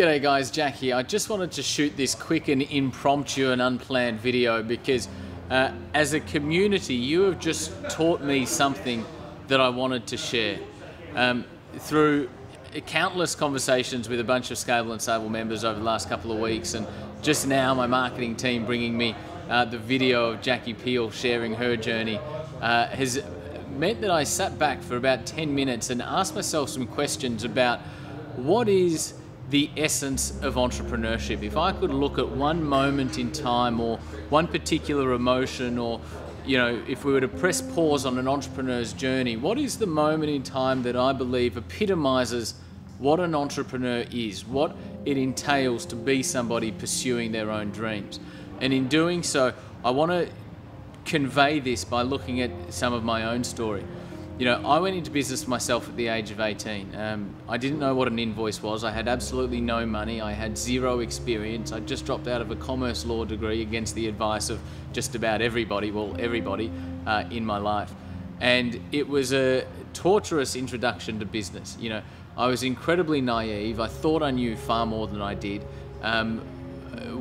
G'day guys, Jack here. I just wanted to shoot this quick and impromptu and unplanned video because as a community you have just taught me something that I wanted to share. Through countless conversations with a bunch of Scalable and Stable members over the last couple of weeks, and just now my marketing team bringing me the video of Jackie Peel sharing her journey has meant that I sat back for about 10 minutes and asked myself some questions about what is the essence of entrepreneurship. If I could look at one moment in time or one particular emotion, or if we were to press pause on an entrepreneur's journey, what is the moment in time that I believe epitomizes what an entrepreneur is, what it entails to be somebody pursuing their own dreams? And in doing so, I want to convey this by looking at some of my own story. I went into business myself at the age of 18. I didn't know what an invoice was. I had absolutely no money. I had zero experience. I just dropped out of a commerce law degree against the advice of just about everybody, in my life. And it was a torturous introduction to business. I was incredibly naive. I thought I knew far more than I did.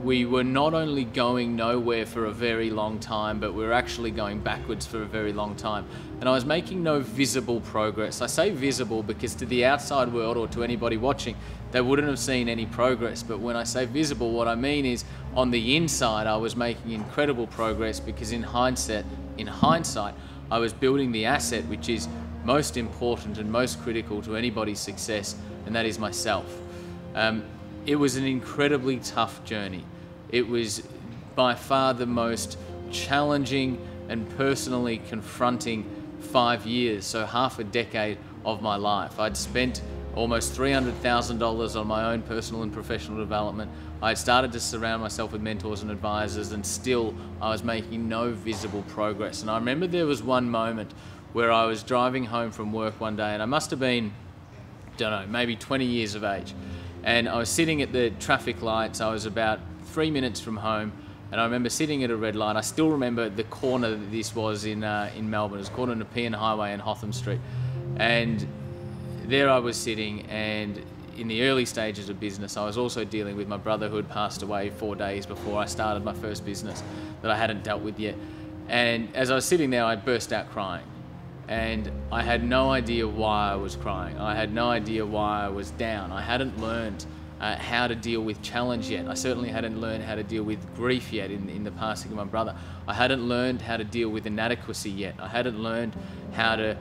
We were not only going nowhere for a very long time, but we were actually going backwards for a very long time. And I was making no visible progress. I say visible because to the outside world or to anybody watching, they wouldn't have seen any progress. But when I say visible, what I mean is on the inside, I was making incredible progress because in hindsight, I was building the asset which is most important and most critical to anybody's success, and that is myself. It was an incredibly tough journey. It was by far the most challenging and personally confronting 5 years, so half a decade of my life. I'd spent almost $300,000 on my own personal and professional development. I'd started to surround myself with mentors and advisors, and still I was making no visible progress. And I remember there was one moment where I was driving home from work one day, and I must have been, maybe 20 years of age. And I was sitting at the traffic lights. I was about 3 minutes from home, and I remember sitting at a red light. I still remember the corner that this was in Melbourne. It was corner Nepean Highway and Hotham Street. And there I was sitting, and in the early stages of business, I was also dealing with my brother who had passed away 4 days before I started my first business that I hadn't dealt with yet. And as I was sitting there, I burst out crying. And I had no idea why I was crying. I had no idea why I was down. I hadn't learned how to deal with challenge yet. I certainly hadn't learned how to deal with grief yet in the passing of my brother. I hadn't learned how to deal with inadequacy yet. I hadn't learned how to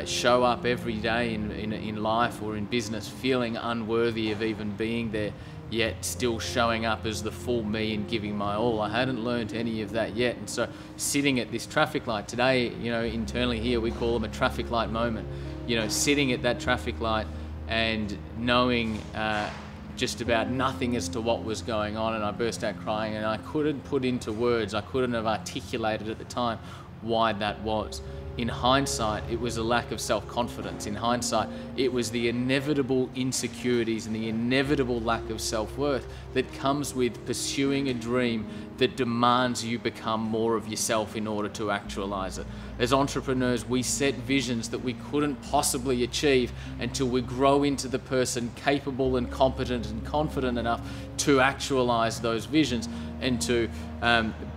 show up every day in life or in business feeling unworthy of even being there, yet still showing up as the full me and giving my all. I hadn't learned any of that yet. And so sitting at this traffic light today, internally here we call them a traffic light moment. Sitting at that traffic light and knowing just about nothing as to what was going on, and I burst out crying, and I couldn't put into words, I couldn't have articulated at the time why that was. In hindsight, it was a lack of self-confidence. In hindsight, it was the inevitable insecurities and the inevitable lack of self-worth that comes with pursuing a dream that demands you become more of yourself in order to actualize it. As entrepreneurs, we set visions that we couldn't possibly achieve until we grow into the person capable and competent and confident enough to actualize those visions and to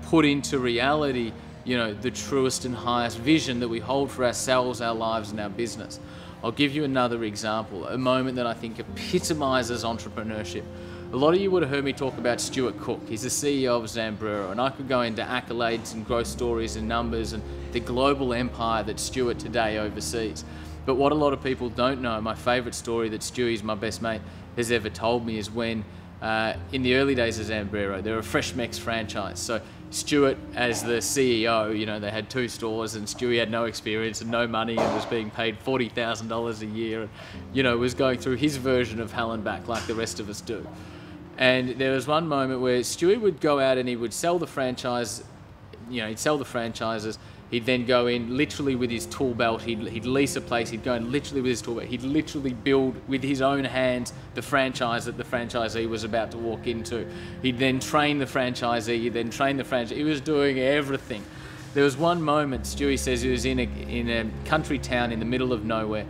put into reality the truest and highest vision that we hold for ourselves, our lives, and our business. I'll give you another example, a moment that I think epitomizes entrepreneurship. A lot of you would have heard me talk about Stuart Cook. He's the CEO of Zambrero, and I could go into accolades and growth stories and numbers and the global empire that Stuart today oversees. But what a lot of people don't know, my favorite story that Stewie's my best mate has ever told me, is when in the early days of Zambrero, they were a Freshmex franchise. So Stuart, as the CEO, they had 2 stores, and Stewie had no experience and no money and was being paid $40,000 a year, and was going through his version of hell and back like the rest of us do. And there was one moment where Stewie would go out and he would sell the franchise, he'd sell the franchises. He'd then go in literally with his tool belt, he'd lease a place, he'd go in literally with his tool belt, he'd literally build with his own hands the franchise that the franchisee was about to walk into. He'd then train the franchisee, he'd then train the franchisee. He was doing everything. There was one moment, Stewie says, he was in a country town in the middle of nowhere,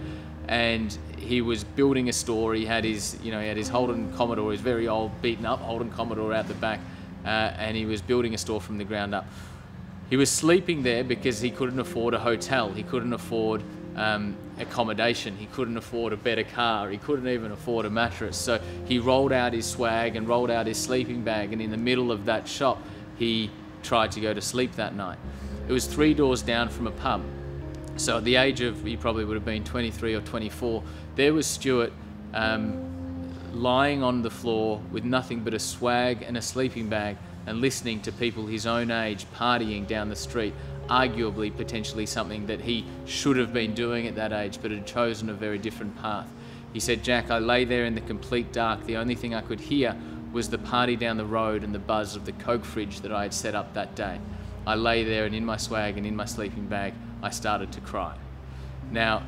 and he was building a store. He had his, he had his Holden Commodore, his very old, beaten up Holden Commodore out the back, and he was building a store from the ground up. He was sleeping there because he couldn't afford a hotel. He couldn't afford accommodation. He couldn't afford a better car. He couldn't even afford a mattress. So he rolled out his swag and rolled out his sleeping bag, and in the middle of that shop, he tried to go to sleep that night. It was 3 doors down from a pub. So at the age of, he probably would have been 23 or 24, there was Stuart lying on the floor with nothing but a swag and a sleeping bag, and listening to people his own age partying down the street, arguably potentially something that he should have been doing at that age, but had chosen a very different path. He said, "Jack, I lay there in the complete dark. The only thing I could hear was the party down the road and the buzz of the Coke fridge that I had set up that day. I lay there, and in my swag and in my sleeping bag, I started to cry." Now,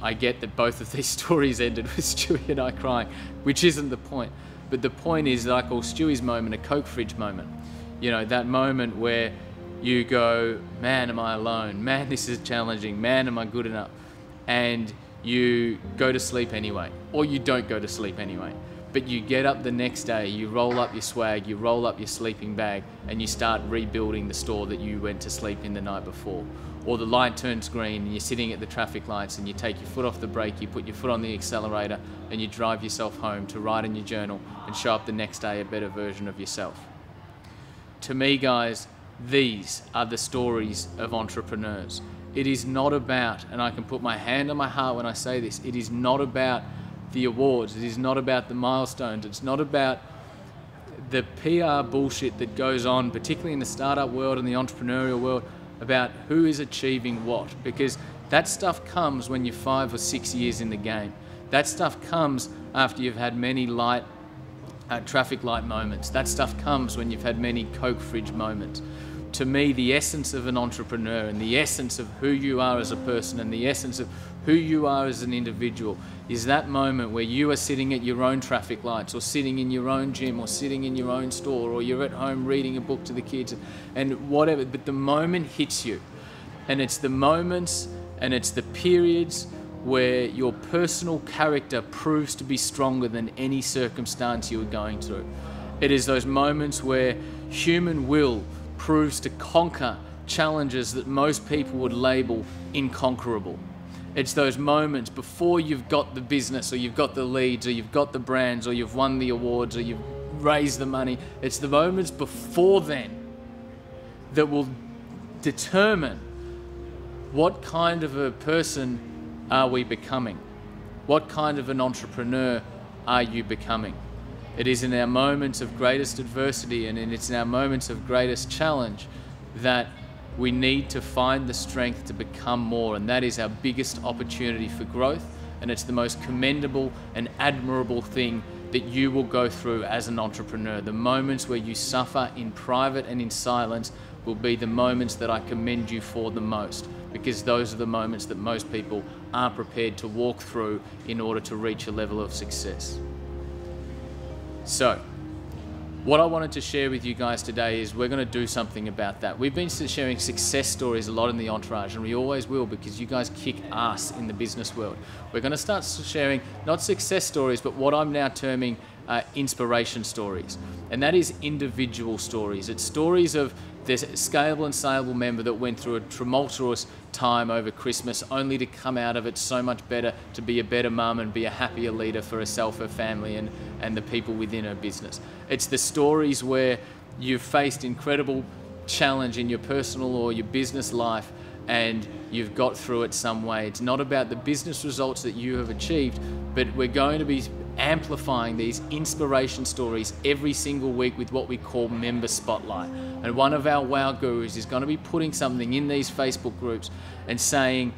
I get that both of these stories ended with Stewie and I crying, which isn't the point. But the point is that I call Stewie's moment a Coke fridge moment. That moment where you go, man, am I alone? Man, this is challenging. Man, am I good enough? And you go to sleep anyway, or you don't go to sleep anyway. But you get up the next day, you roll up your swag, you roll up your sleeping bag, and you start rebuilding the store that you went to sleep in the night before. Or the light turns green and you're sitting at the traffic lights and you take your foot off the brake, you put your foot on the accelerator, and you drive yourself home to write in your journal and show up the next day a better version of yourself. To me, guys, these are the stories of entrepreneurs. It is not about, and I can put my hand on my heart when I say this, it is not about the awards, it is not about the milestones, it's not about the PR bullshit that goes on, particularly in the startup world and the entrepreneurial world, about who is achieving what, because that stuff comes when you're 5 or 6 years in the game. That stuff comes after you've had many traffic light moments. That stuff comes when you've had many Coke fridge moments. To me, the essence of an entrepreneur and the essence of who you are as a person and the essence of who you are as an individual is that moment where you are sitting at your own traffic lights, or sitting in your own gym, or sitting in your own store, or you're at home reading a book to the kids and whatever, but the moment hits you. And it's the moments and it's the periods where your personal character proves to be stronger than any circumstance you are going through. It is those moments where human will proves to conquer challenges that most people would label inconquerable. It's those moments before you've got the business, or you've got the leads, or you've got the brands, or you've won the awards, or you've raised the money. It's the moments before then that will determine what kind of a person are we becoming? What kind of an entrepreneur are you becoming? It is in our moments of greatest adversity and it's in our moments of greatest challenge that we need to find the strength to become more, and that is our biggest opportunity for growth, and it's the most commendable and admirable thing that you will go through as an entrepreneur. The moments where you suffer in private and in silence will be the moments that I commend you for the most, because those are the moments that most people aren't prepared to walk through in order to reach a level of success. So, what I wanted to share with you guys today is we're going to do something about that. We've been sharing success stories a lot in the Entourage, and we always will, because you guys kick ass in the business world. We're going to start sharing not success stories, but what I'm now terming inspiration stories. And that is individual stories. It's stories of this scalable and saleable member that went through a tumultuous time over Christmas, only to come out of it so much better, to be a better mum and be a happier leader for herself, her family, and the people within her business. It's the stories where you've faced incredible challenge in your personal or your business life and you've got through it some way. It's not about the business results that you have achieved, but we're going to be amplifying these inspiration stories every single week with what we call Member Spotlight. And one of our wow gurus is going to be putting something in these Facebook groups and saying,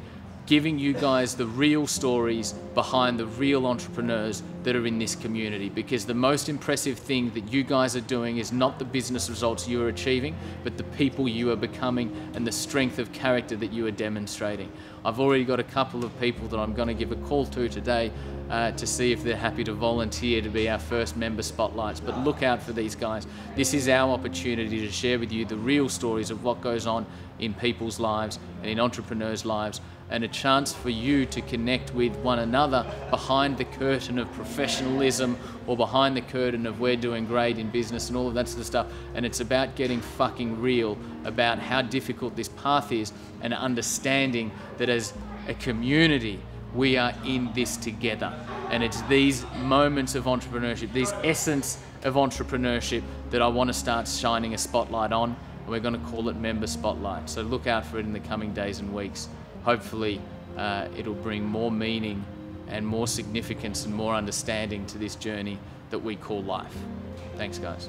giving you guys the real stories behind the real entrepreneurs that are in this community, because the most impressive thing that you guys are doing is not the business results you are achieving, but the people you are becoming and the strength of character that you are demonstrating. I've already got a couple of people that I'm going to give a call to today to see if they're happy to volunteer to be our first member spotlights, but look out for these guys. This is our opportunity to share with you the real stories of what goes on in people's lives and in entrepreneurs' lives and a chance for you to connect with one another behind the curtain of professionalism or behind the curtain of we're doing great in business and all of that sort of stuff. And it's about getting fucking real about how difficult this path is and understanding that as a community, we are in this together. And it's these moments of entrepreneurship, these essence of entrepreneurship that I want to start shining a spotlight on. And we're going to call it Member Spotlight. So look out for it in the coming days and weeks. Hopefully it'll bring more meaning and more significance and more understanding to this journey that we call life. Thanks, guys.